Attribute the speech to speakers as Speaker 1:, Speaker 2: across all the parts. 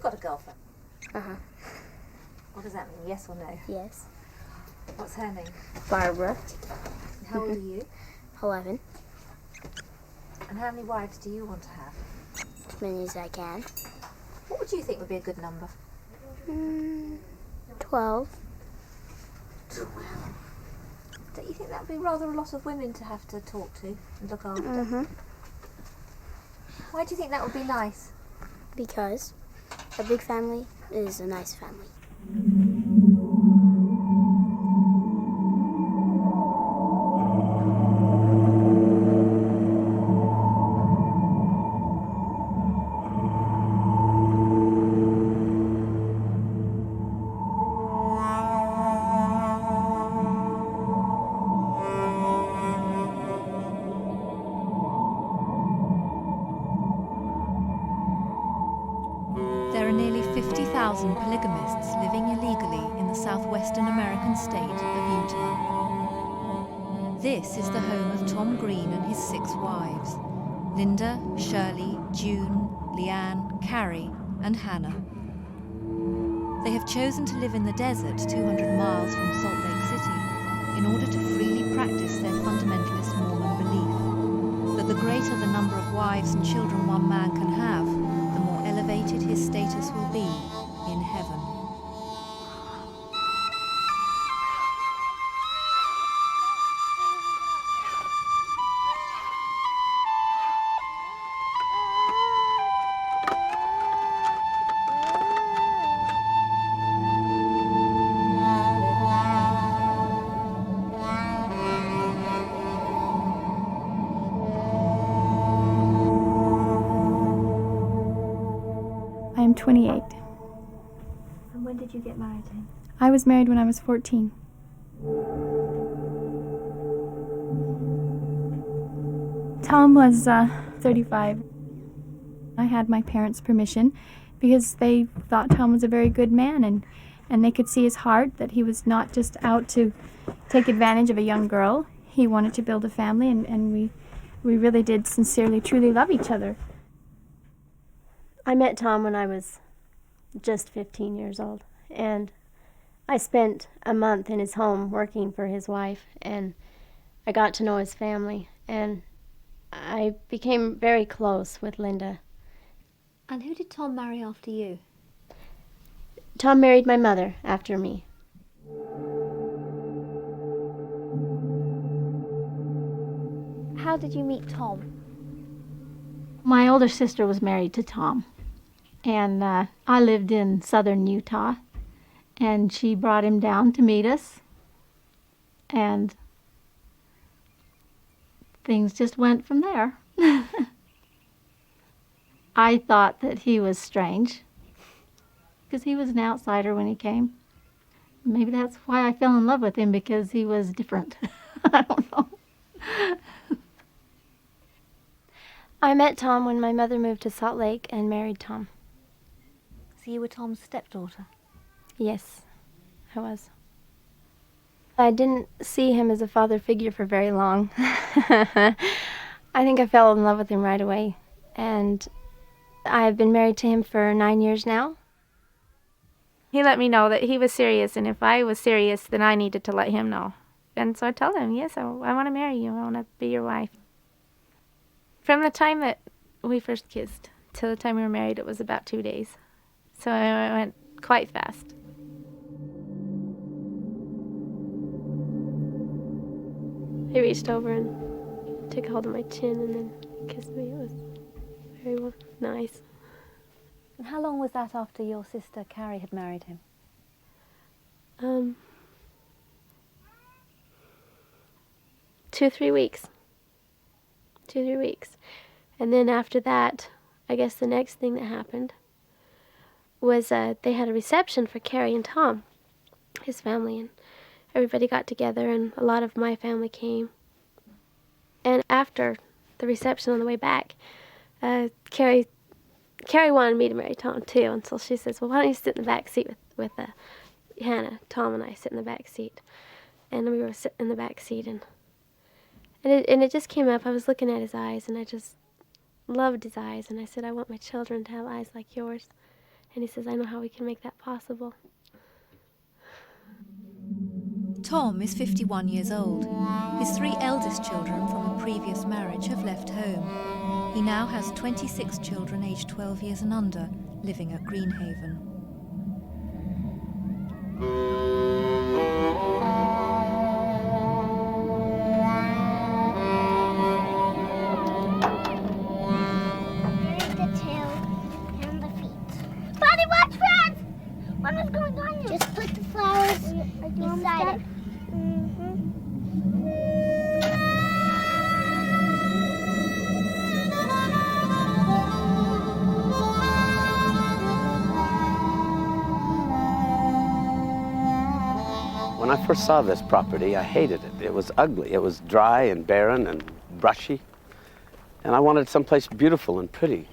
Speaker 1: got a girlfriend?
Speaker 2: Uh-huh.
Speaker 1: What does that mean, yes or no?
Speaker 2: Yes.
Speaker 1: What's her name?
Speaker 2: Barbara.
Speaker 1: How old are you?
Speaker 2: 11.
Speaker 1: And how many wives do you want to have?
Speaker 2: As many as I can.
Speaker 1: What would you think would be a good number?
Speaker 2: 12.
Speaker 1: 12. Don't you think that would be rather a lot of women to have to talk to and look after?
Speaker 2: Mm-hmm.
Speaker 1: Why do you think that would be nice?
Speaker 2: Because a big family is a nice family.
Speaker 3: There are nearly 50,000 polygamists living illegally in the southwestern American state of Utah. This is the home of Tom Green and his 6 wives, Linda, Shirley, June, Leanne, Carrie, and Hannah. They have chosen to live in the desert 200 miles from Salt Lake City in order to freely practice their fundamentalist Mormon belief that the greater the number of wives and children one man can have, the more elevated his status will be in heaven.
Speaker 4: I am 28.
Speaker 1: And when did you get married to him?
Speaker 4: I was married when I was 14. Tom was 35. I had my parents' permission because they thought Tom was a very good man, and they could see his heart, that he was not just out to take advantage of a young girl. He wanted to build a family, and we really did sincerely, truly love each other.
Speaker 5: I met Tom when I was just 15 years old, and I spent a month in his home working for his wife, and I got to know his family, and I became very close with Linda.
Speaker 1: And who did Tom marry after you?
Speaker 5: Tom married my mother after me.
Speaker 1: How did you meet Tom?
Speaker 6: My older sister was married to Tom, and I lived in southern Utah, and she brought him down to meet us, and things just went from there. I thought that he was strange, because he was an outsider when he came. Maybe that's why I fell in love with him, because he was different. I don't know.
Speaker 5: I met Tom when my mother moved to Salt Lake and married Tom.
Speaker 1: So you were Tom's stepdaughter?
Speaker 5: Yes, I was. I didn't see him as a father figure for very long. I think I fell in love with him right away, and I've been married to him for 9 years now.
Speaker 7: He let me know that he was serious, and if I was serious, then I needed to let him know. And so I told him, yes, I want to marry you. I want to be your wife. From the time that we first kissed till the time we were married, it was about 2 days. So I went quite fast.
Speaker 5: He reached over and took hold of my chin and then kissed me. It was very nice.
Speaker 1: And how long was that after your sister Carrie had married him?
Speaker 5: 2 or 3 weeks. 2 or 3 weeks. And then after that, I guess the next thing that happened was they had a reception for Carrie and Tom, his family, and everybody got together, and a lot of my family came. And after the reception on the way back, Carrie wanted me to marry Tom too, and so she says, well, why don't you sit in the back seat with Hannah? Tom and I sit in the back seat. And we were sitting in the back seat, and it just came up. I was looking at his eyes, and I just loved his eyes, and I said, I want my children to have eyes like yours. And he says, I know how we can make that possible.
Speaker 3: Tom is 51 years old. His 3 eldest children from a previous marriage have left home. He now has 26 children aged 12 years and under living at Greenhaven.
Speaker 2: The tail and the feet. Buddy, watch, friends! What is going on here? Just put the flowers beside it.
Speaker 8: When I first saw this property, I hated it. It was ugly. It was dry and barren and brushy. And I wanted someplace beautiful and pretty.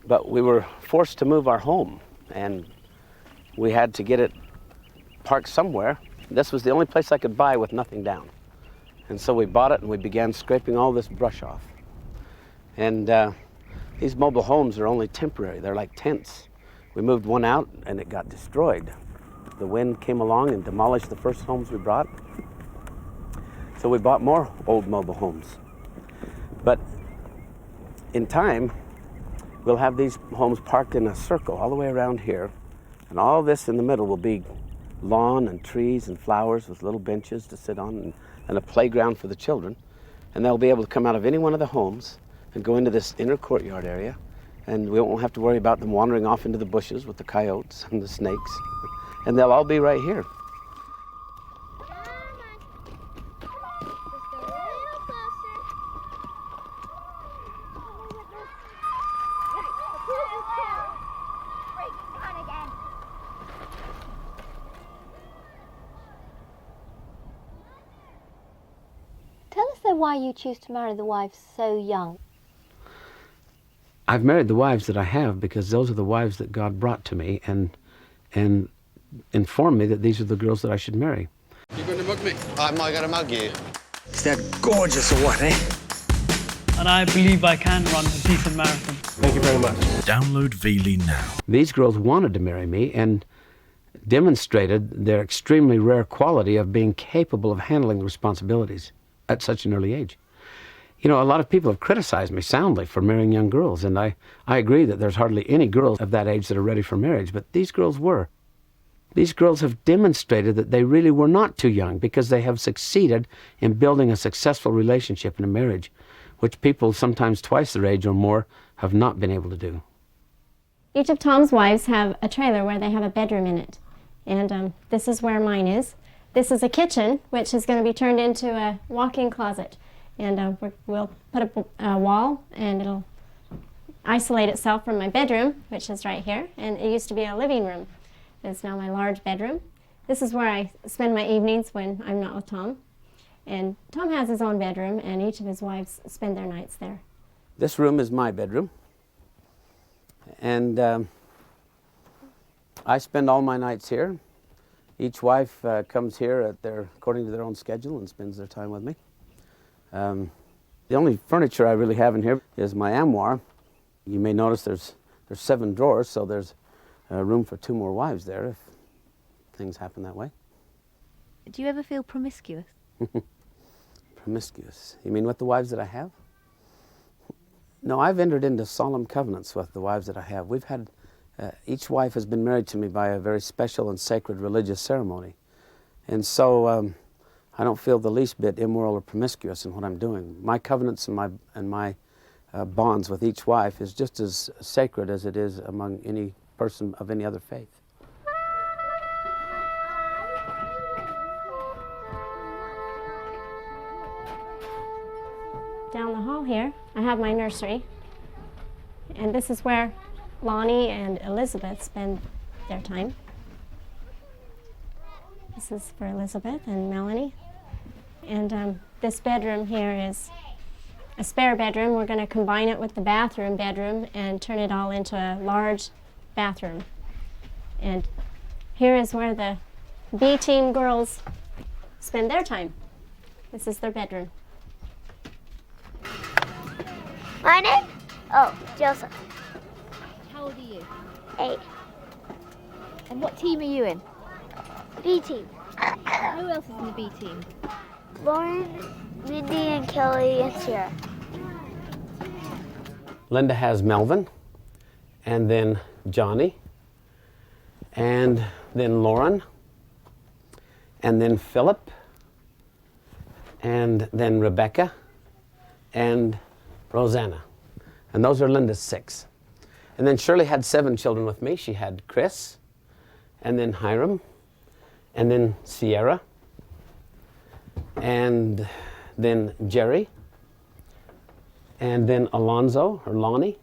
Speaker 8: But we were forced to move our home, and we had to get it parked somewhere. This was the only place I could buy with nothing down. And so we bought it, and we began scraping all this brush off. And these mobile homes are only temporary. They're like tents. We moved one out, and it got destroyed. The wind came along and demolished the first homes we brought. So we bought more old mobile homes. But in time, we'll have these homes parked in a circle all the way around here. And all this in the middle will be lawn and trees and flowers with little benches to sit on and a playground for the children. And they'll be able to come out of any one of the homes and go into this inner courtyard area. And we won't have to worry about them wandering off into the bushes with the coyotes and the snakes. And they'll all be right here.
Speaker 1: Tell us though why you choose to marry the wives so young.
Speaker 8: I've married the wives that I have because those are the wives that God brought to me and informed me that these are the girls that I should marry.
Speaker 9: You going to mug me?
Speaker 10: I'm not going to mug you.
Speaker 9: Is that gorgeous or what, eh?
Speaker 11: And I believe I can run a decent marathon.
Speaker 9: Thank you very much.
Speaker 12: Download Veely now.
Speaker 8: These girls wanted to marry me and demonstrated their extremely rare quality of being capable of handling the responsibilities at such an early age. You know, a lot of people have criticized me soundly for marrying young girls, and I agree that there's hardly any girls of that age that are ready for marriage, but these girls were. These girls have demonstrated that they really were not too young because they have succeeded in building a successful relationship in a marriage, which people sometimes twice their age or more have not been able to do.
Speaker 13: Each of Tom's wives have a trailer where they have a bedroom in it, and this is where mine is. This is a kitchen, which is going to be turned into a walk-in closet, and we'll put a wall, and it'll isolate itself from my bedroom, which is right here, and it used to be a living room. It's now my large bedroom. This is where I spend my evenings when I'm not with Tom. And Tom has his own bedroom, and each of his wives spend their nights there.
Speaker 8: This room is my bedroom, and I spend all my nights here. Each wife comes here according to their own schedule and spends their time with me. The only furniture I really have in here is my armoire. You may notice there's 7 drawers, so there's room for 2 more wives there if things happen that way.
Speaker 3: Do you ever feel promiscuous?
Speaker 8: Promiscuous? You mean with the wives that I have? No, I've entered into solemn covenants with the wives that I have. We've had, each wife has been married to me by a very special and sacred religious ceremony. And so I don't feel the least bit immoral or promiscuous in what I'm doing. My covenants and my bonds with each wife is just as sacred as it is among any person of any other faith.
Speaker 13: Down the hall here, I have my nursery, and this is where Lonnie and Elizabeth spend their time. This is for Elizabeth and Melanie. And this bedroom here is a spare bedroom. We're going to combine it with the bathroom bedroom and turn it all into a large bathroom. And here is where the B-team girls spend their time. This is their bedroom.
Speaker 2: My name? Oh, Joseph.
Speaker 3: How old are you?
Speaker 2: A.
Speaker 1: And what team are you in?
Speaker 2: B team.
Speaker 1: Who else is in the B team?
Speaker 2: Lauren, Mindy, and Kelly, and Sarah.
Speaker 8: Linda has Melvin, and then Johnny, and then Lauren, and then Philip, and then Rebecca, and Rosanna. And those are Linda's 6. And then Shirley had 7 children with me. She had Chris, and then Hiram, and then Sierra, and then Jerry, and then Alonzo, or Lonnie,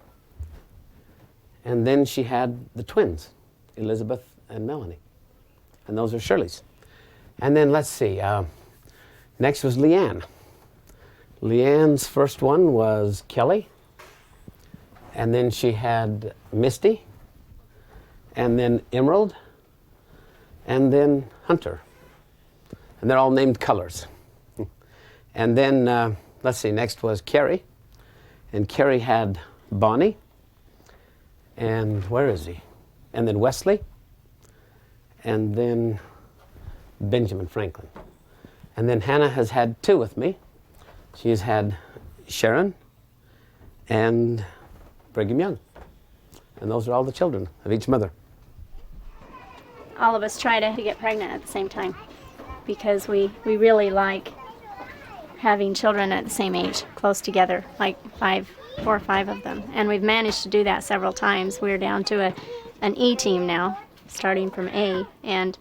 Speaker 8: and then she had the twins, Elizabeth and Melanie. And those are Shirley's. And then let's see, next was Leanne. Leanne's first one was Kelly, and then she had Misty, and then Emerald, and then Hunter. And they're all named colors. And then, let's see, next was Carrie. And Carrie had Bonnie. And where is he? And then Wesley. And then Benjamin Franklin. And then Hannah has had 2 with me. She's had Sharon and Brigham Young. And those are all the children of each mother.
Speaker 13: All of us try to get pregnant at the same time because we really like having children at the same age, close together, like 4 or 5 of them. And we've managed to do that several times. We're down to an E team now, starting from A, and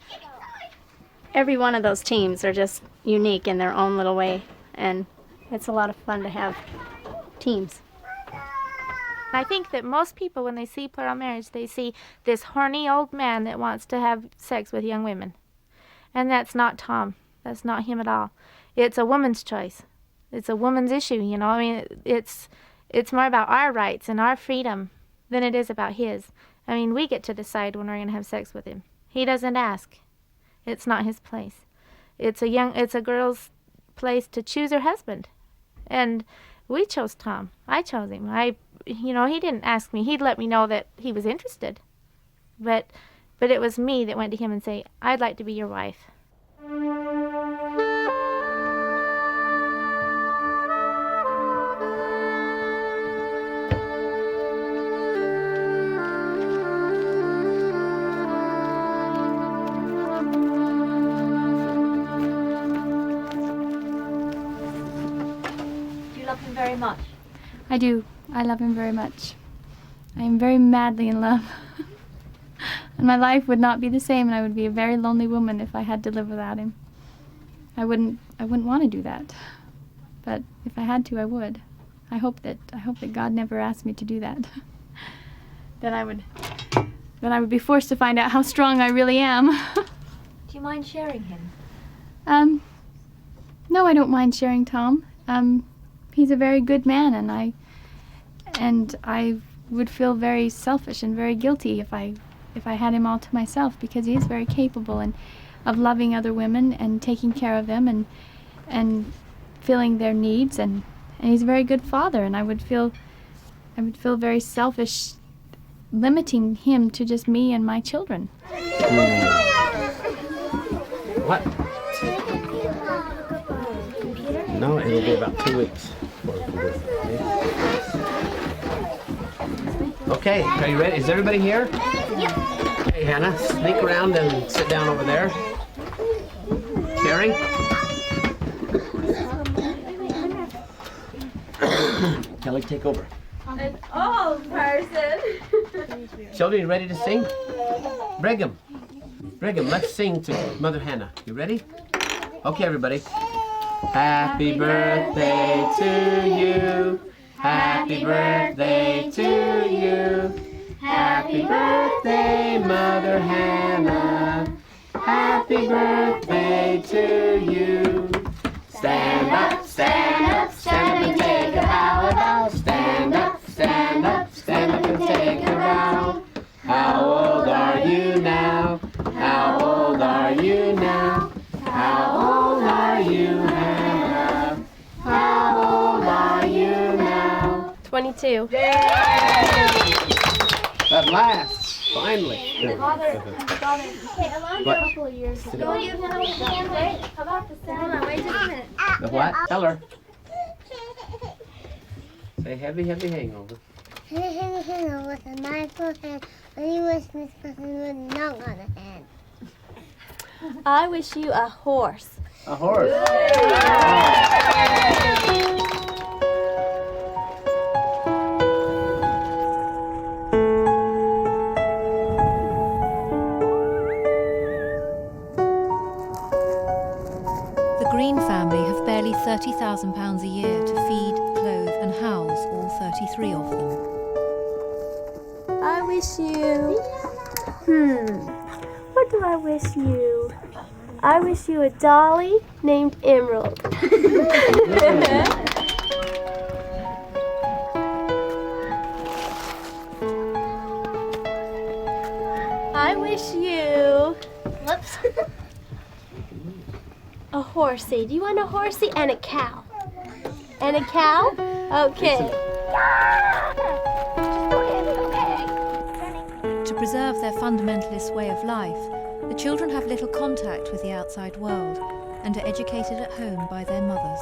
Speaker 13: every one of those teams are just unique in their own little way, and it's a lot of fun to have teams.
Speaker 7: I think that most people, when they see plural marriage, they see this horny old man that wants to have sex with young women. And that's not Tom. That's not him at all. It's a woman's choice. It's a woman's issue, you know. I mean, it's more about our rights and our freedom than it is about his. I mean, we get to decide when we're going to have sex with him. He doesn't ask. It's not his place. It's a girl's place to choose her husband. And we chose Tom. I chose him. He didn't ask me. He'd let me know that he was interested. But it was me that went to him and say, I'd like to be your wife.
Speaker 1: Do you love him very much?
Speaker 4: I do. I love him very much. I am very madly in love. And my life would not be the same, and I would be a very lonely woman if I had to live without him. I wouldn't want to do that. But if I had to, I would. I hope that God never asked me to do that. Then I would be forced to find out how strong I really am.
Speaker 1: Do you mind sharing him?
Speaker 4: No, I don't mind sharing Tom. He's a very good man, and I would feel very selfish and very guilty if I had him all to myself, because he is very capable of loving other women and taking care of them and filling their needs, and he's a very good father, and I would feel very selfish limiting him to just me and my children.
Speaker 8: What? No, it'll be about 2 weeks before we can do it. Okay, are you ready? Is everybody here? Yep. Okay, Hannah, sneak around and sit down over there. Carrie? Kelly, take over.
Speaker 5: An old person.
Speaker 8: Children, you ready to sing? Brigham, let's sing to Mother Hannah. You ready? Okay, everybody. Happy birthday to you. Happy birthday to you. Happy birthday, Mother Hannah. Happy birthday to you. Stand up, stand up, stand up and take a bow. Stand up, stand up, stand up and take a bow. How old are you now? How old are you now? How old are you, Hannah? How old are you now?
Speaker 5: 22.
Speaker 8: Yay! At last. Finally.
Speaker 2: Okay, Alonzo, a couple of years ago. How about the sound? Wait just a minute.
Speaker 8: The what? Tell her. Say heavy, heavy hangover.
Speaker 2: With a mindful hand, when you wish Miss Person with not on a hand.
Speaker 5: I wish you a horse.
Speaker 8: A horse.
Speaker 3: The Green family have barely £30,000 a year to feed, clothe and house all 33 of them.
Speaker 5: I wish you... What do I wish you? I wish you a dolly named Emerald. I wish you... Whoops. A horsey. Do you want a horsey and a cow? And a cow? Okay.
Speaker 3: To preserve their fundamentalist way of life, the children have little contact with the outside world and are educated at home by their mothers.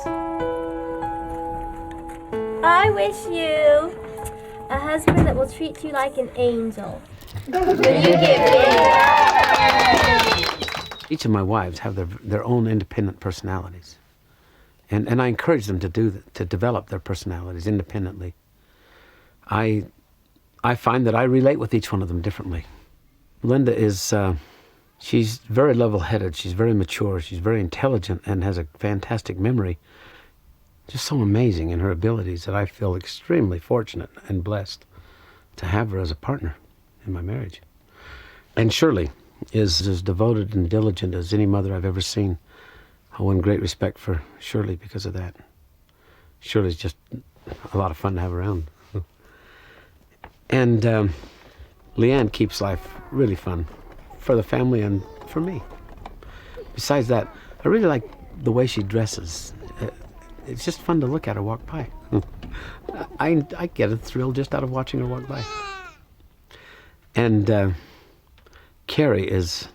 Speaker 5: I wish you a husband that will treat you like an angel. Will you give me?
Speaker 8: Each of my wives have their own independent personalities. And I encourage them to develop their personalities independently. I find that I relate with each one of them differently. Linda is, she's very level-headed, she's very mature, she's very intelligent and has a fantastic memory. Just so amazing in her abilities that I feel extremely fortunate and blessed to have her as a partner in my marriage. And Shirley is as devoted and diligent as any mother I've ever seen. I won great respect for Shirley because of that. Shirley's just a lot of fun to have around. And Leanne keeps life really fun for the family and for me. Besides that, I really like the way she dresses. It's just fun to look at her walk by. I get a thrill just out of watching her walk by. And Carrie is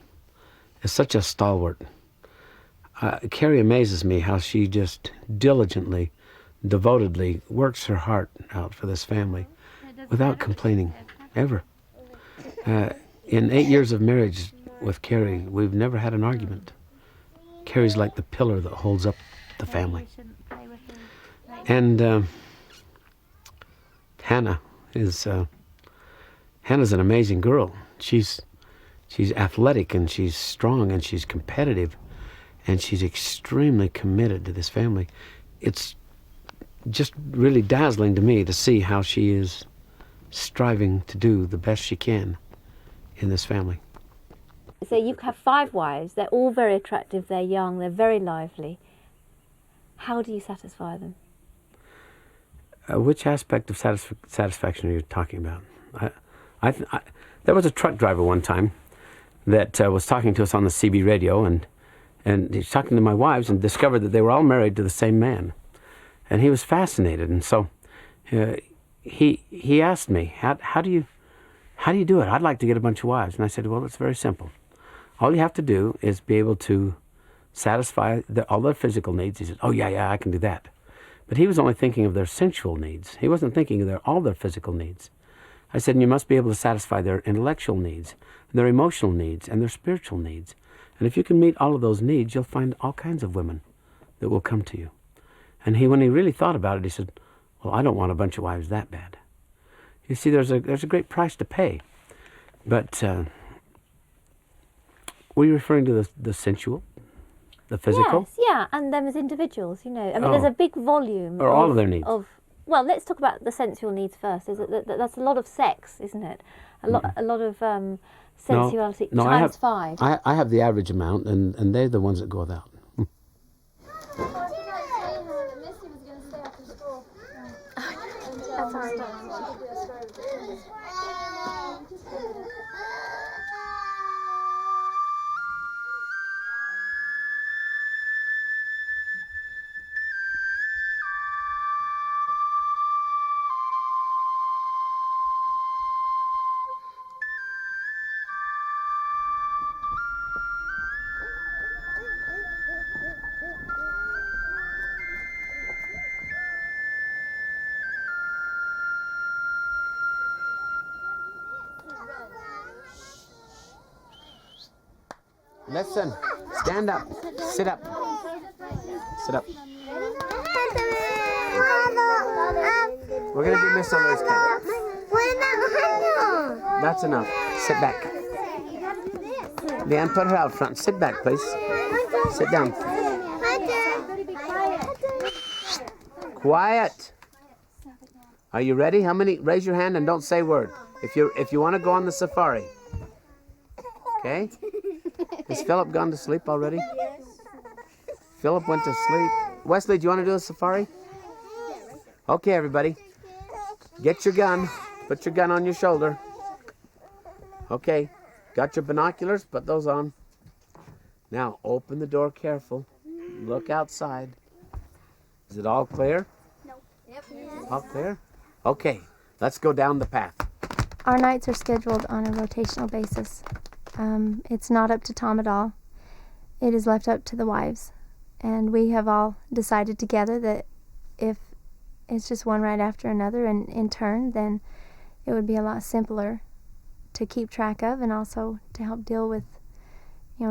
Speaker 8: such a stalwart. Carrie amazes me how she just diligently, devotedly works her heart out for this family without complaining, ever. In 8 years of marriage with Carrie, we've never had an argument. Carrie's like the pillar that holds up the family. And Hannah's an amazing girl. She's athletic and she's strong and she's competitive and she's extremely committed to this family. It's just really dazzling to me to see how she is striving to do the best she can in this family.
Speaker 1: So you have 5 wives, they're all very attractive, they're young, they're very lively. How do you satisfy them?
Speaker 8: Which aspect of satisfaction are you talking about? There was a truck driver one time that was talking to us on the CB radio, and he's talking to my wives and discovered that they were all married to the same man. And he was fascinated, and so he asked me, how do you do it? I'd like to get a bunch of wives. And I said, well, it's very simple. All you have to do is be able to satisfy all their physical needs. He said, oh, yeah, I can do that. But he was only thinking of their sensual needs. He wasn't thinking of all their physical needs. I said, and you must be able to satisfy their intellectual needs, their emotional needs, and their spiritual needs. And if you can meet all of those needs, you'll find all kinds of women that will come to you. And when he really thought about it, he said, well, I don't want a bunch of wives that bad. You see, there's a great price to pay. But were you referring to the sensual, the physical?
Speaker 1: Yes, yeah, and them as individuals, you know. I mean, there's a big volume.
Speaker 8: Or all of their needs.
Speaker 1: Well, let's talk about the sensual needs first. That's a lot of sex, isn't it? A lot of sensuality.
Speaker 8: No,
Speaker 1: times 5.
Speaker 8: I have the average amount, and they're the ones that go without.
Speaker 5: That's all right.
Speaker 8: Listen. Stand up. Sit up. Sit up. We're going to do Miss O'Leary's count. That's enough. Sit back. Leanne, put her out front. Sit back, please. Sit down. Quiet. Are you ready? How many? Raise your hand and don't say a word. If you want to go on the safari. Okay? Is Philip gone to sleep already? Philip went to sleep. Wesley, do you want to do a safari? Okay, everybody. Get your gun. Put your gun on your shoulder. Okay. Got your binoculars? Put those on. Now, open the door careful. Look outside. Is it all clear?
Speaker 2: No. Yep.
Speaker 8: All clear? Okay. Let's go down the path.
Speaker 5: Our nights are scheduled on a rotational basis. It's not up to Tom at all. It is left up to the wives. And we have all decided together that if it's just one right after another and in turn, then it would be a lot simpler to keep track of and also to help deal with,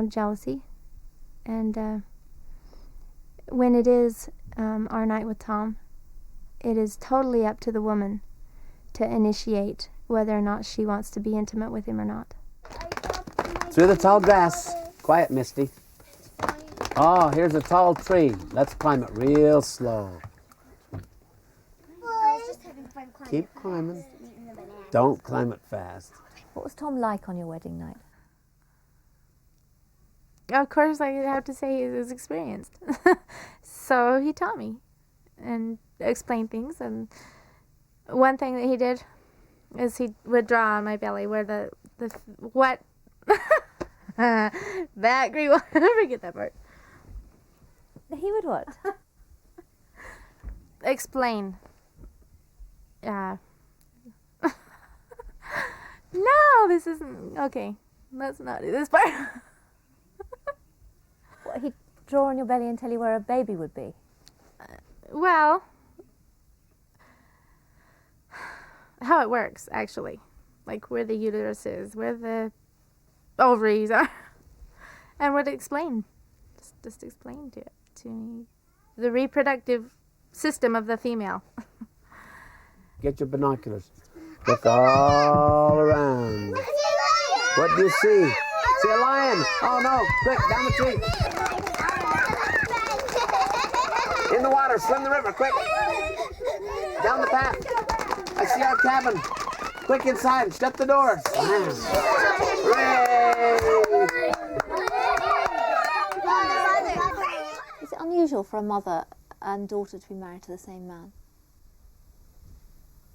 Speaker 5: jealousy. And when it is our night with Tom, it is totally up to the woman to initiate whether or not she wants to be intimate with him or not.
Speaker 8: Through the tall grass. Quiet, Misty. Oh, here's a tall tree. Let's climb it real slow. Keep climbing. Don't climb it fast.
Speaker 1: What was Tom like on your wedding night?
Speaker 7: Of course, I have to say he was experienced. So he taught me and explained things. And one thing that he did is he would draw on my belly where the what that green one. Forget that part.
Speaker 1: He would what?
Speaker 7: Explain. No, this isn't okay. Let's not do this part.
Speaker 1: What, he'd draw on your belly and tell you where a baby would be?
Speaker 7: Well, how it works, actually. Like where the uterus is, where the ovaries are. And would explain. Just explain to me the reproductive system of the female.
Speaker 8: Get your binoculars. Look all around. What do you see? See a lion. Oh no, quick, down the tree. In the water, swim the river, quick. Down the path. I see our cabin. Quick inside, shut the doors. Hooray!
Speaker 1: Is it unusual for a mother and daughter to be married to the same man?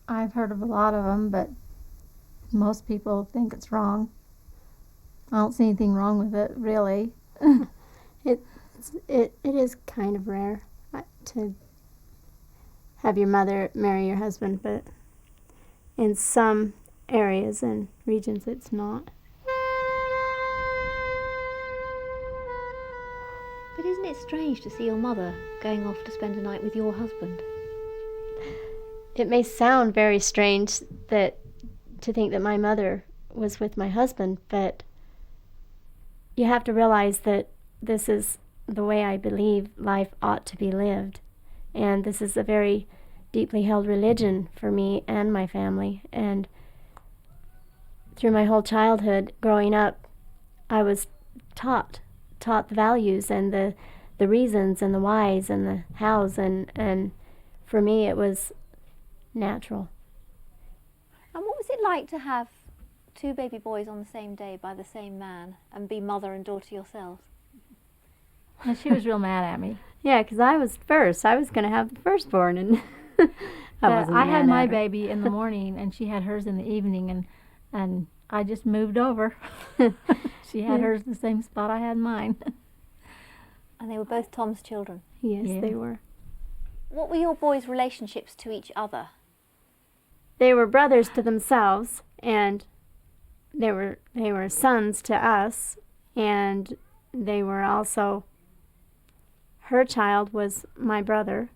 Speaker 6: I've heard of a lot of them, but most people think it's wrong. I don't see anything wrong with it, really.
Speaker 13: It is kind of rare to have your mother marry your husband, but in some areas and regions it's not.
Speaker 1: But isn't it strange to see your mother going off to spend a night with your husband?
Speaker 13: It may sound very strange to think that my mother was with my husband, but you have to realize that this is the way I believe life ought to be lived. And this is a very deeply held religion for me and my family. And through my whole childhood growing up, I was taught the values and the reasons and the whys and the hows. And for me, it was natural.
Speaker 1: And what was it like to have two baby boys on the same day by the same man and be mother and daughter yourselves?
Speaker 6: And she was real mad at me.
Speaker 4: Yeah, because I was first. I was going to have the firstborn, and
Speaker 6: I had my baby in the morning, and she had hers in the evening, and I just moved over. She had hers in the same spot I had mine.
Speaker 1: And they were both Tom's children?
Speaker 13: Yes, they were.
Speaker 1: What were your boys' relationships to each other?
Speaker 13: They were brothers to themselves, and they were sons to us, and they were also, her child was my brother,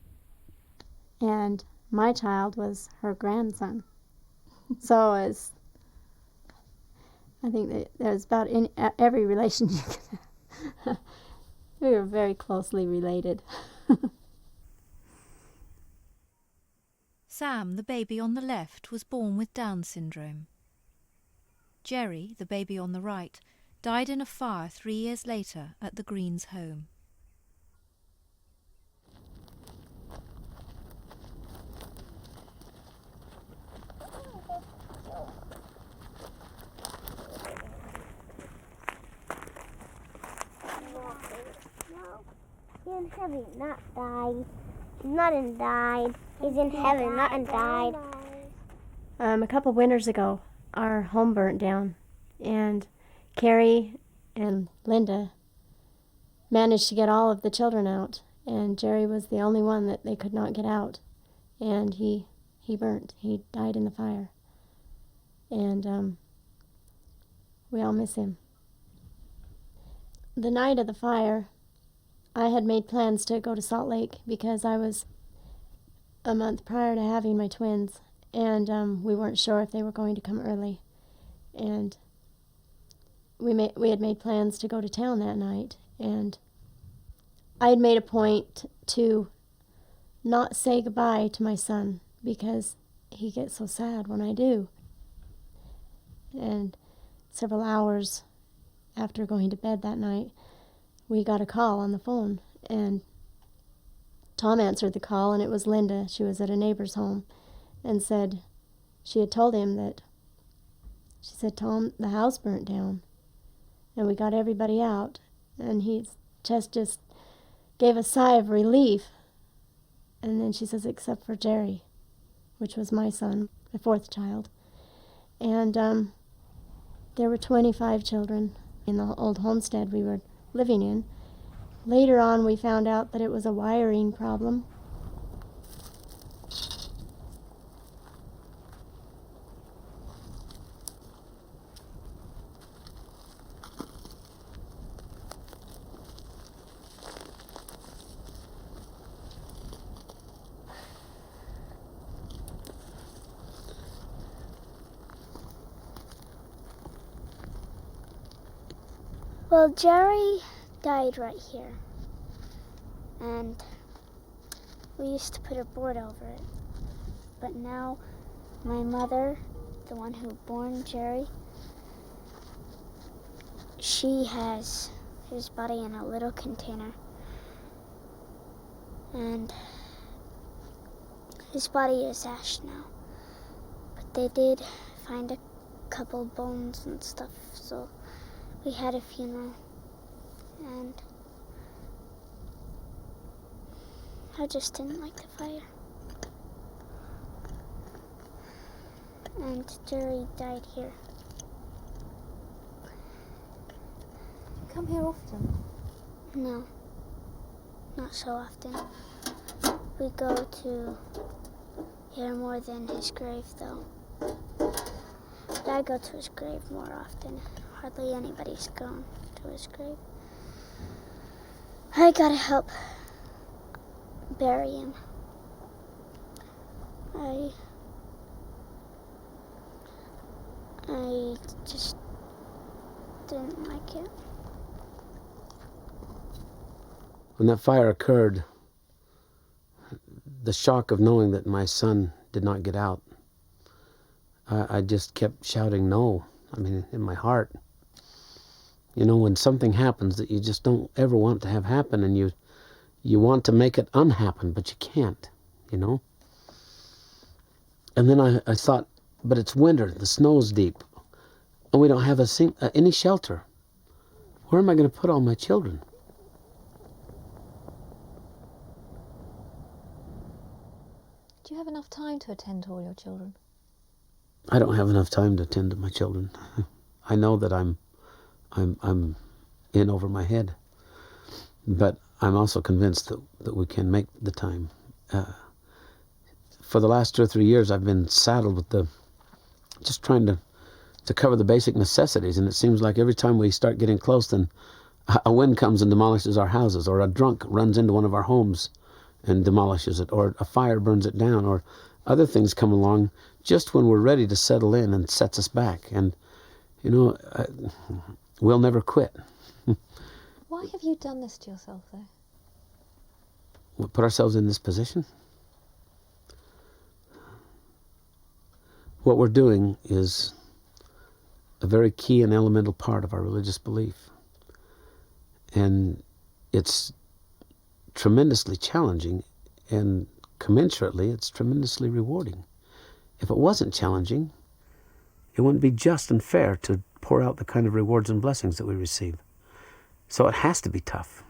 Speaker 13: and my child was her grandson. So I think that there's about every relation you can have. We were very closely related.
Speaker 3: Sam, the baby on the left, was born with Down syndrome. Jerry, the baby on the right, died in a fire 3 years later at the Greens' home.
Speaker 2: He's in heaven, not died. He's not in died. He's in heaven, not in died.
Speaker 13: A couple winters ago, our home burnt down, and Carrie and Linda managed to get all of the children out, and Jerry was the only one that they could not get out, and he burnt. He died in the fire, and we all miss him. The night of the fire, I had made plans to go to Salt Lake because I was a month prior to having my twins, and we weren't sure if they were going to come early. And we had made plans to go to town that night, and I had made a point to not say goodbye to my son because he gets so sad when I do. And several hours after going to bed that night, we got a call on the phone, and Tom answered the call, and it was Linda. She was at a neighbor's home, and said she had told him that, she said, "Tom, the house burnt down, and we got everybody out." And he just gave a sigh of relief, and then she says, "Except for Jerry," which was my son, my fourth child. And there were 25 children in the old homestead we were living in. Later on, we found out that it was a wiring problem.
Speaker 2: Well, Jerry died right here, and we used to put a board over it. But now my mother, the one who born Jerry, she has his body in a little container, and his body is ash now. But they did find a couple bones and stuff, so we had a funeral, and I just didn't like the fire. And Jerry died here.
Speaker 1: You come here often?
Speaker 2: No, not so often. We go to here more than his grave, though. But I go to his grave more often. Hardly anybody's gone to his grave. I gotta help bury him. I just didn't like it.
Speaker 8: When that fire occurred, the shock of knowing that my son did not get out, I just kept shouting no. I mean, in my heart. You know, when something happens that you just don't ever want to have happen, and you want to make it unhappen, but you can't, you know? And then I thought, but it's winter, the snow's deep, and we don't have any shelter. Where am I going to put all my children?
Speaker 1: Do you have enough time to attend to all your children?
Speaker 8: I don't have enough time to attend to my children. I know that I'm in over my head, but I'm also convinced that we can make the time. For the last 2 or 3 years, I've been saddled with just trying to cover the basic necessities, and it seems like every time we start getting close, then a wind comes and demolishes our houses, or a drunk runs into one of our homes and demolishes it, or a fire burns it down, or other things come along just when we're ready to settle in and sets us back. And, you know, we'll never quit.
Speaker 10: Why have you done this to yourself, though?
Speaker 8: We put ourselves in this position. What we're doing is a very key and elemental part of our religious belief. And it's tremendously challenging, and commensurately, it's tremendously rewarding. If it wasn't challenging, it wouldn't be just and fair to pour out the kind of rewards and blessings that we receive. So it has to be tough.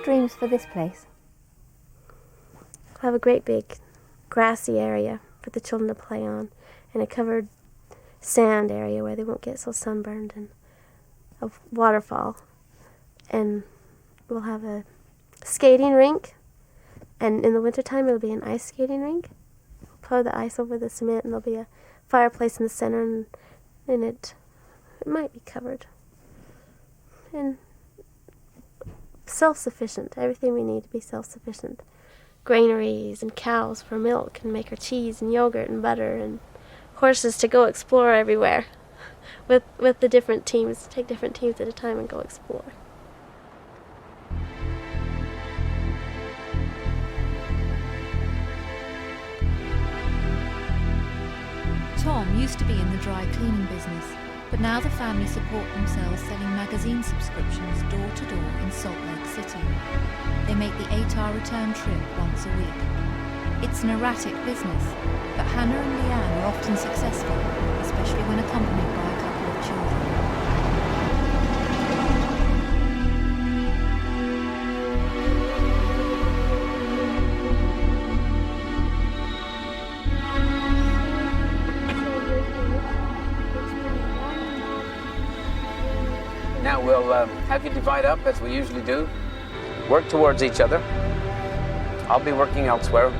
Speaker 1: Dreams for this place?
Speaker 5: We'll have a great big grassy area for the children to play on, and a covered sand area where they won't get so sunburned, and a waterfall. And we'll have a skating rink, and in the wintertime it'll be an ice skating rink. We'll pour the ice over the cement, and there'll be a fireplace in the center, and it might be covered. And self-sufficient, everything we need to be self-sufficient. Granaries and cows for milk, and make our cheese and yogurt and butter, and horses to go explore everywhere with the different teams, take different teams at a time and go explore.
Speaker 3: Tom used to be in the dry cleaning business, but now the family support themselves selling magazine subscriptions door to door in Salt Lake City. They make the 8-hour return trip once a week. It's an erratic business, but Hannah and Leanne are often successful, especially when accompanied by a couple of children.
Speaker 8: Now we'll have you divide up as we usually do. Work towards each other. I'll be working elsewhere.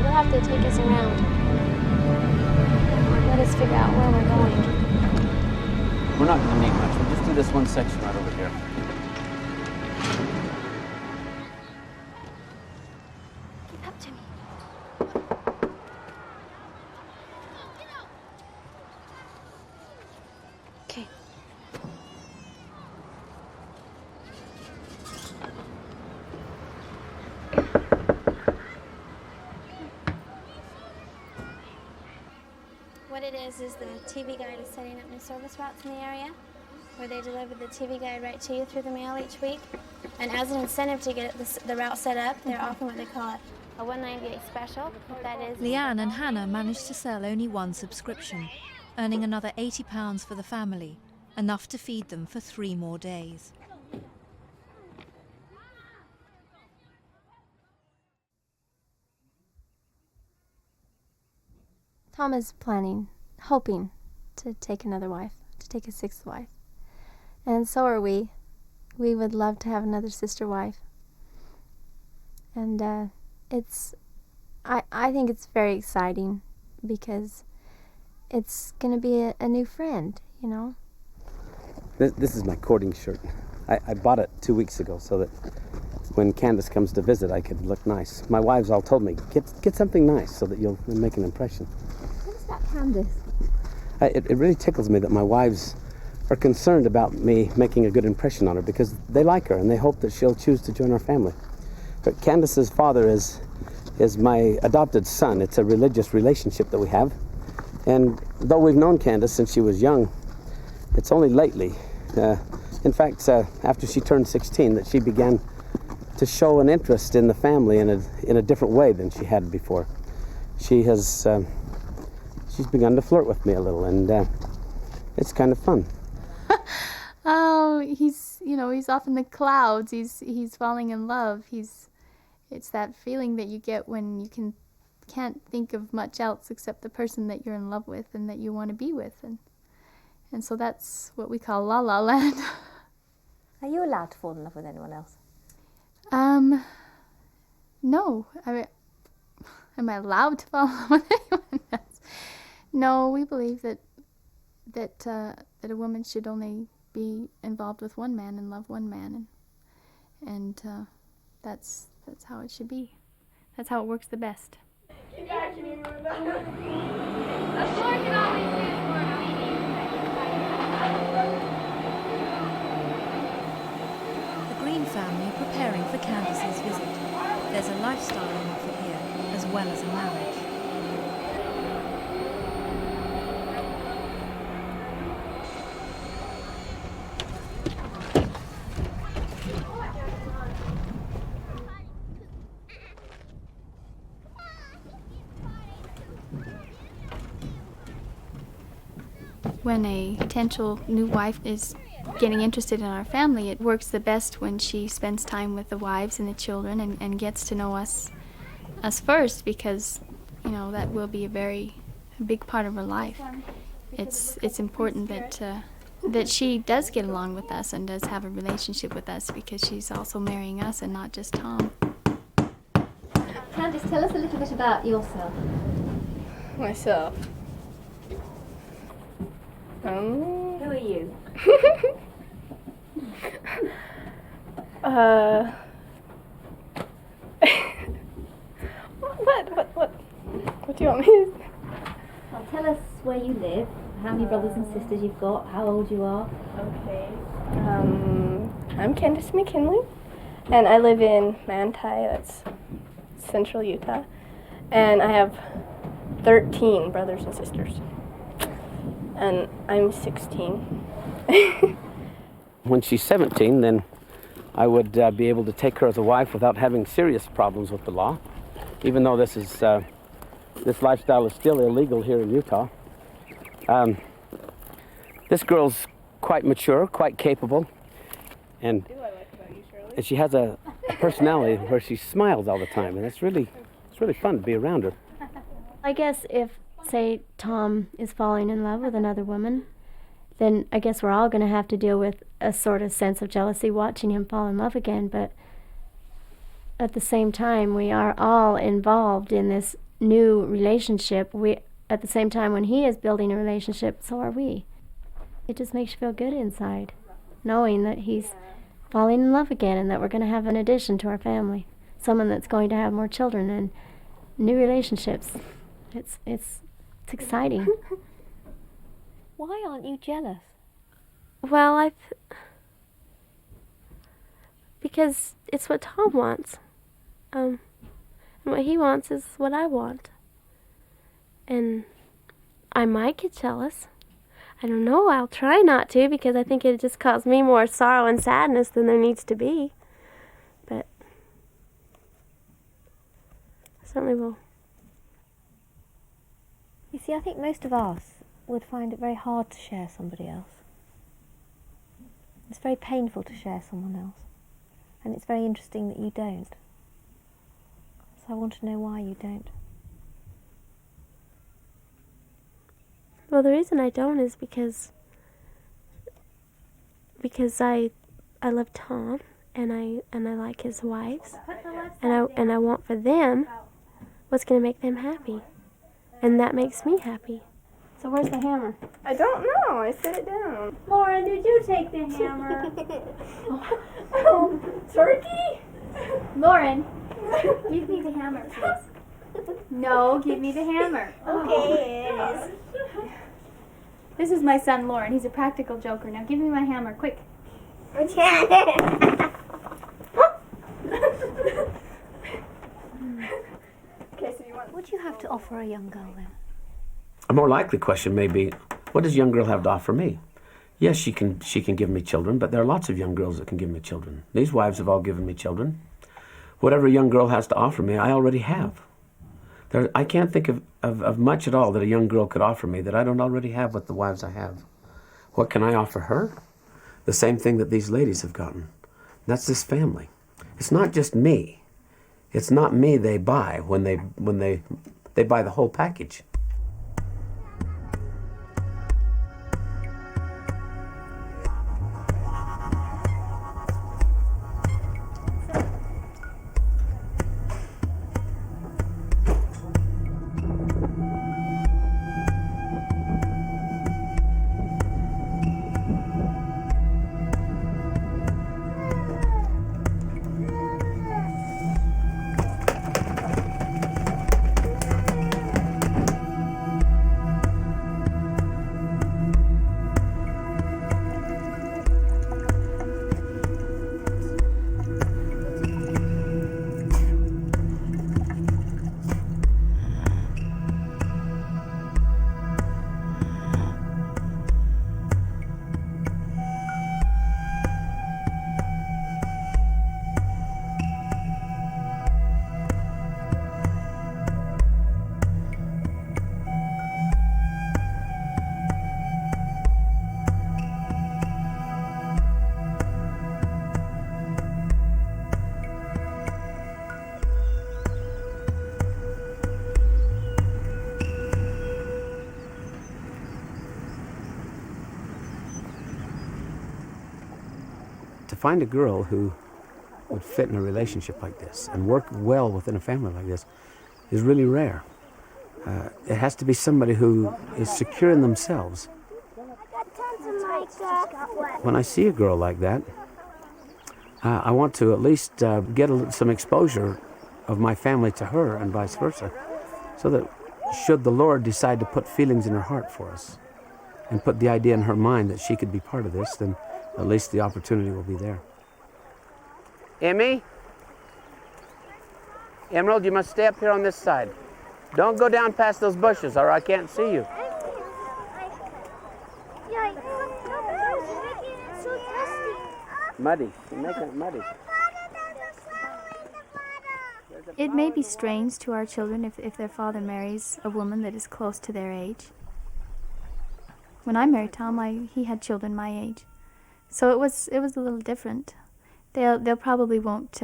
Speaker 5: You'll have to take us around. Let us figure out where we're going.
Speaker 8: We're not going to need much. We'll just do this one section right over here.
Speaker 5: Keep up to me. Okay.
Speaker 2: What it is the TV Guide is setting up new service routes in the area where they deliver the TV Guide right to you through the mail each week. And as an incentive to get the route set up, they're offering what they call a 198 special. That is.
Speaker 3: Leanne and Hannah managed to sell only one subscription, earning another £80 for the family, enough to feed them for 3 more days.
Speaker 5: Tom is hoping to take another wife, to take a 6th wife. And so are we. We would love to have another sister wife. And I think it's very exciting because it's going to be a new friend, you know.
Speaker 8: This is my courting shirt. I bought it 2 weeks ago so that when Candace comes to visit, I could look nice. My wives all told me, get something nice so that you'll make an impression.
Speaker 1: What is that, Candace?
Speaker 8: It really tickles me that my wives are concerned about me making a good impression on her because they like her and they hope that she'll choose to join our family. But Candace's father is my adopted son. It's a religious relationship that we have. And though we've known Candace since she was young, it's only lately, in fact, after she turned 16, that she began to show an interest in the family in a different way than she had before. She's begun to flirt with me a little, and it's kind of fun.
Speaker 5: Oh,
Speaker 4: he's off in the clouds. He's falling in love. It's that feeling that you get when you can't think of much else except the person that you're in love with and that you want to be with, and so that's what we call La La Land.
Speaker 1: Are you allowed to fall in love with anyone else?
Speaker 4: No. Am I allowed to fall in love with anyone else? No, we believe that a woman should only be involved with one man and love one man, and that's how it should be. That's how it works the best.
Speaker 3: The Green family are preparing for Candace's visit. There's a lifestyle on offer here, as well as a marriage.
Speaker 4: When a potential new wife is getting interested in our family, it works the best when she spends time with the wives and the children and gets to know us first, because that will be a big part of her life. It's important that she does get along with us and does have a relationship with us, because she's also marrying us and not just Tom.
Speaker 1: Candace, tell us a little bit about yourself.
Speaker 14: Myself.
Speaker 1: Who are you?
Speaker 14: What do you want me to say?
Speaker 1: Well, tell us where you live, how many brothers and sisters you've got, how old you are.
Speaker 14: Okay. I'm Candace McKinley, and I live in Manti, that's central Utah, and I have 13 brothers and sisters, and I'm 16.
Speaker 8: When she's 17, then I would be able to take her as a wife without having serious problems with the law, even though this lifestyle is still illegal here in Utah. This girl's quite mature, quite capable, and she has a personality where she smiles all the time, and it's really fun to be around her.
Speaker 5: I guess if, say, Tom is falling in love with another woman, then I guess we're all going to have to deal with a sort of sense of jealousy watching him fall in love again. But at the same time, we are all involved in this new relationship. At the same time, when he is building a relationship, so are we. It just makes you feel good inside, knowing that he's falling in love again and that we're going to have an addition to our family, someone that's going to have more children and new relationships. It's exciting.
Speaker 1: Why aren't you jealous?
Speaker 5: Well, because it's what Tom wants. And what he wants is what I want. And I might get jealous. I don't know, I'll try not to, because I think it just causes me more sorrow and sadness than there needs to be. But I certainly will.
Speaker 1: You see, I think most of us would find it very hard to share somebody else. It's very painful to share someone else. And it's very interesting that you don't. So I want to know why you don't.
Speaker 5: Well, the reason I don't is because I love Tom and I like his wives, and I want for them what's going to make them happy, and that makes me happy. So where's the hammer?
Speaker 14: I don't know. I set it down.
Speaker 13: Lauren, did you take the hammer?
Speaker 14: Oh, turkey?
Speaker 4: Lauren, give me the hammer, please. No, give me the hammer.
Speaker 2: Okay, it is.
Speaker 4: This is my son, Lauren. He's a practical joker. Now give me my hammer, quick.
Speaker 2: Okay,
Speaker 14: so you want...
Speaker 1: What do you have to offer a young girl then?
Speaker 8: A more likely question may be, what does a young girl have to offer me? Yes, she can give me children, but there are lots of young girls that can give me children. These wives have all given me children. Whatever a young girl has to offer me, I already have. I can't think of much at all that a young girl could offer me that I don't already have with the wives I have. What can I offer her? the same thing that these ladies have gotten. That's this family. It's not just me. It's not me they buy when they buy the whole package. To find a girl who would fit in a relationship like this and work well within a family like this is really rare. It has to be somebody who is secure in themselves. When I see a girl like that, I want to at least get some exposure of my family to her and vice versa, so that should the Lord decide to put feelings in her heart for us and put the idea in her mind that she could be part of this, then at least the opportunity will be there. Emmy? Emerald, you must stay up here on this side. Don't go down past those bushes or I can't see you. Muddy. You're making it muddy.
Speaker 4: It may be strange to our children if their father marries a woman that is close to their age. When I married Tom, he had children my age. So it was a little different. They probably won't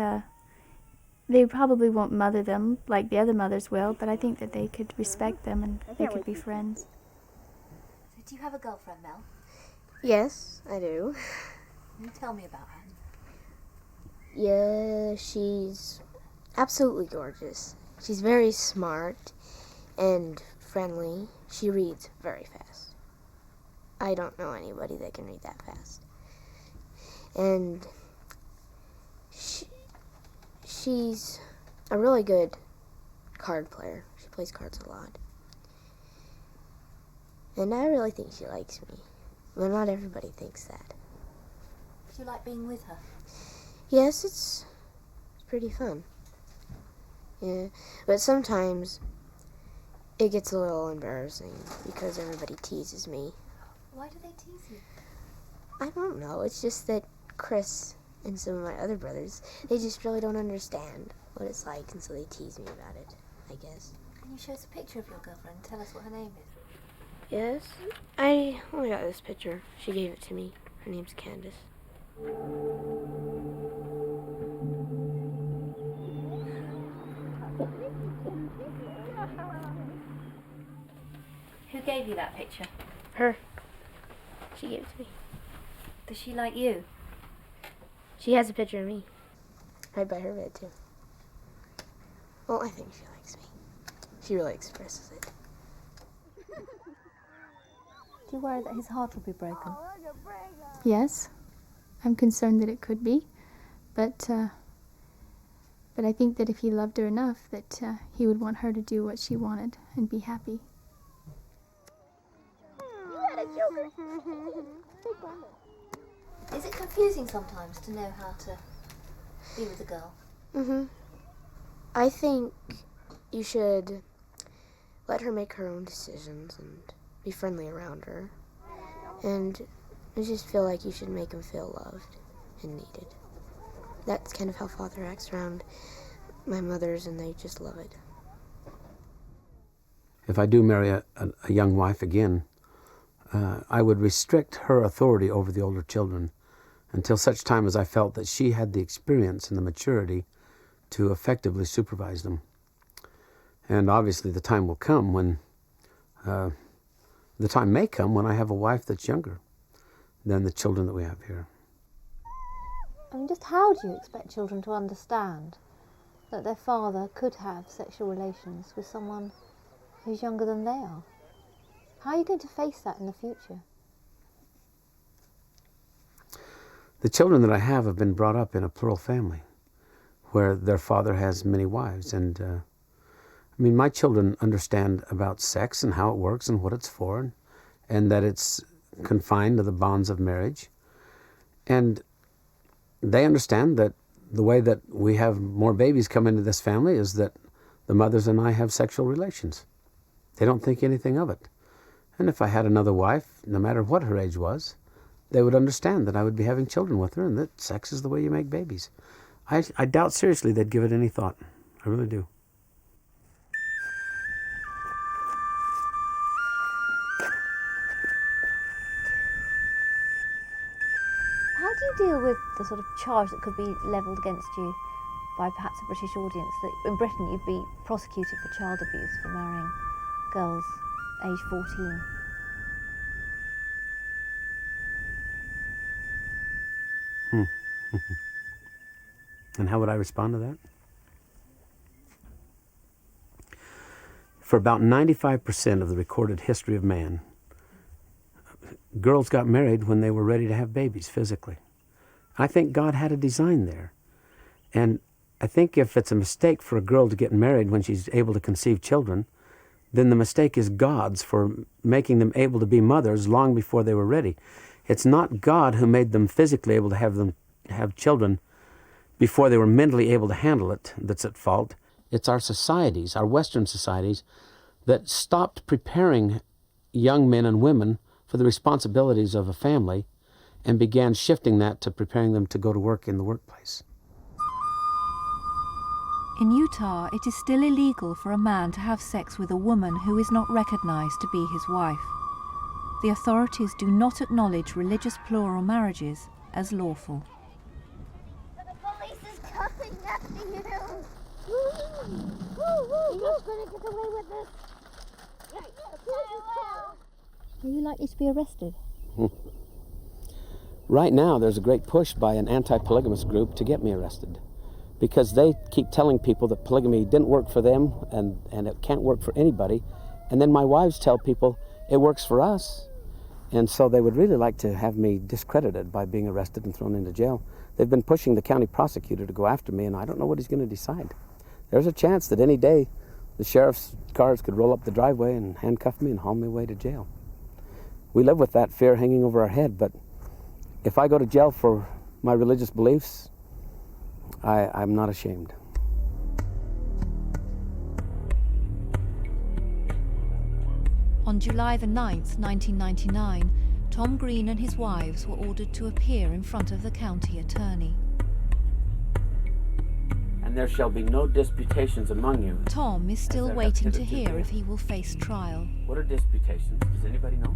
Speaker 4: mother them like the other mothers will, but I think that they could respect them and they could be friends.
Speaker 3: So do you have a girlfriend, Mel?
Speaker 15: Yes, I do.
Speaker 3: Can you tell me about her?
Speaker 15: Yeah, she's absolutely gorgeous. She's very smart and friendly. She reads very fast. I don't know anybody that can read that fast. And she's a really good card player. She plays cards a lot. And I really think she likes me. But not everybody thinks that.
Speaker 3: Do you like being with her?
Speaker 15: Yes, it's pretty fun. Yeah, but sometimes it gets a little embarrassing because everybody teases me.
Speaker 3: Why do they tease you?
Speaker 15: I don't know. It's just that Chris and some of my other brothers, they just really don't understand what it's like, and so they tease me about it, I guess.
Speaker 3: Can you show us a picture of your girlfriend and tell us what her name is?
Speaker 15: Yes. I only got this picture. She gave it to me. Her name's Candace.
Speaker 3: Who gave you that picture?
Speaker 15: Her. She gave it to me.
Speaker 3: Does she like you?
Speaker 15: She has a picture of me. Right by her bed, too. Well, I think she likes me. She really expresses it.
Speaker 3: Do you worry that his heart will be broken?
Speaker 4: Yes, I'm concerned that it could be, but I think that if he loved her enough, that he would want her to do what she wanted and be happy.
Speaker 3: Is it confusing sometimes to know how to be with a girl?
Speaker 15: I think you should let her make her own decisions and be friendly around her. And I just feel like you should make him feel loved and needed. That's kind of how Father acts around my mothers, and they just love it.
Speaker 8: If I do marry a young wife again, I would restrict her authority over the older children until such time as I felt that she had the experience and the maturity to effectively supervise them. And obviously the time will come when, the time may come when I have a wife that's younger than the children that we have here.
Speaker 1: I mean, just how do you expect children to understand that their father could have sexual relations with someone who's younger than they are? How are you going to face that in the future?
Speaker 8: The children that I have been brought up in a plural family where their father has many wives. And I mean, my children understand about sex and how it works and what it's for, and that it's confined to the bonds of marriage. And they understand that the way that we have more babies come into this family is that the mothers and I have sexual relations. They don't think anything of it. And if I had another wife, no matter what her age was, they would understand that I would be having children with her and that sex is the way you make babies. I doubt seriously they'd give it any thought. I really do.
Speaker 1: How do you deal with the sort of charge that could be levelled against you by perhaps a British audience that in Britain you'd be prosecuted for child abuse for marrying girls aged 14?
Speaker 8: And how would I respond to that? For about 95% of the recorded history of man, girls got married when they were ready to have babies physically. I think God had a design there. And I think if it's a mistake for a girl to get married when she's able to conceive children, then the mistake is God's for making them able to be mothers long before they were ready. It's not God who made them physically able to have children before they were mentally able to handle it that's at fault. It's our societies, our Western societies, that stopped preparing young men and women for the responsibilities of a family and began shifting that to preparing them to go to work in the workplace.
Speaker 3: In Utah, it is still illegal for a man to have sex with a woman who is not recognized to be his wife. The authorities do not acknowledge religious plural marriages as lawful.
Speaker 2: The police is coming after you. You're not going to get away with this.
Speaker 1: Are you likely to be arrested?
Speaker 8: Right now, there's a great push by an anti-polygamist group to get me arrested because they keep telling people that polygamy didn't work for them and it can't work for anybody. And then my wives tell people it works for us. And so they would really like to have me discredited by being arrested and thrown into jail. They've been pushing the county prosecutor to go after me, and I don't know what he's going to decide. There's a chance that any day the sheriff's cars could roll up the driveway and handcuff me and haul me away to jail. We live with that fear hanging over our head, but if I go to jail for my religious beliefs, I'm not ashamed.
Speaker 3: On July the 9th, 1999, Tom Green and his wives were ordered to appear in front of the county attorney.
Speaker 8: And there shall be no disputations among you.
Speaker 3: Tom is still waiting to hear if he will face trial.
Speaker 8: What are disputations? Does anybody know?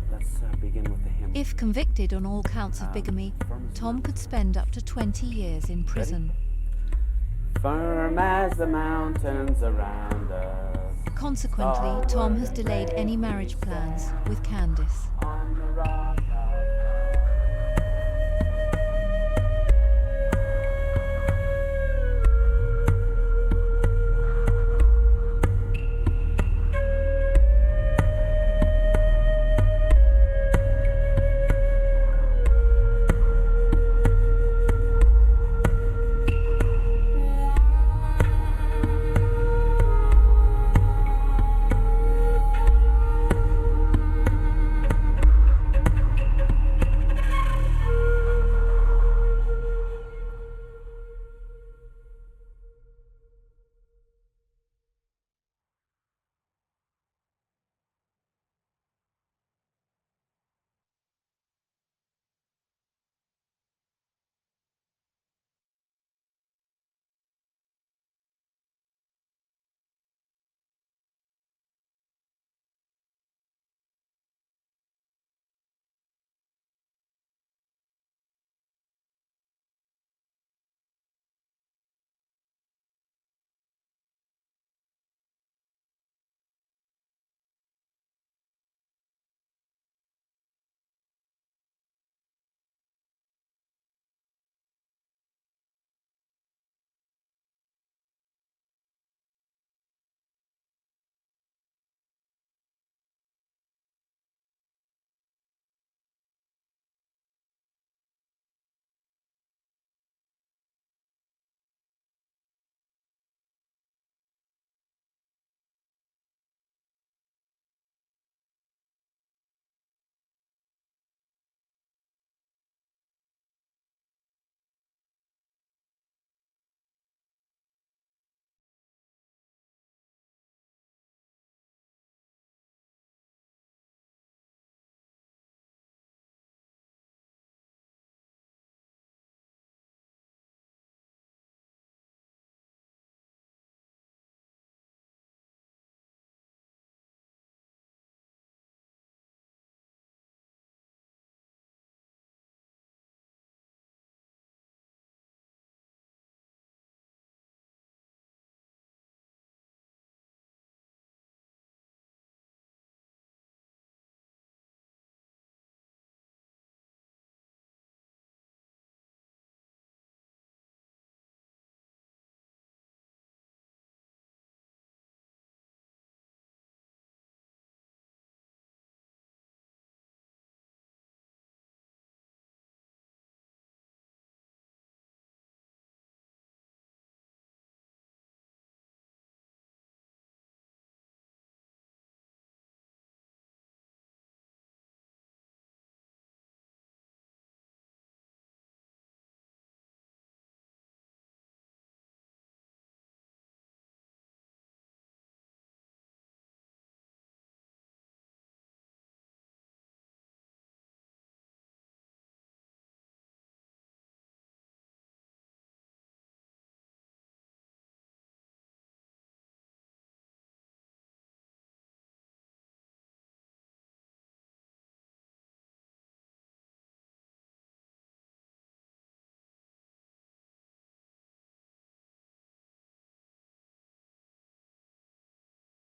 Speaker 8: Let's begin with the hymn.
Speaker 3: If convicted on all counts of bigamy, Tom could spend up to 20 years in prison.
Speaker 8: Firm as the mountains around us.
Speaker 3: Consequently, Tom has delayed any marriage plans with Candice.
Speaker 8: On the rock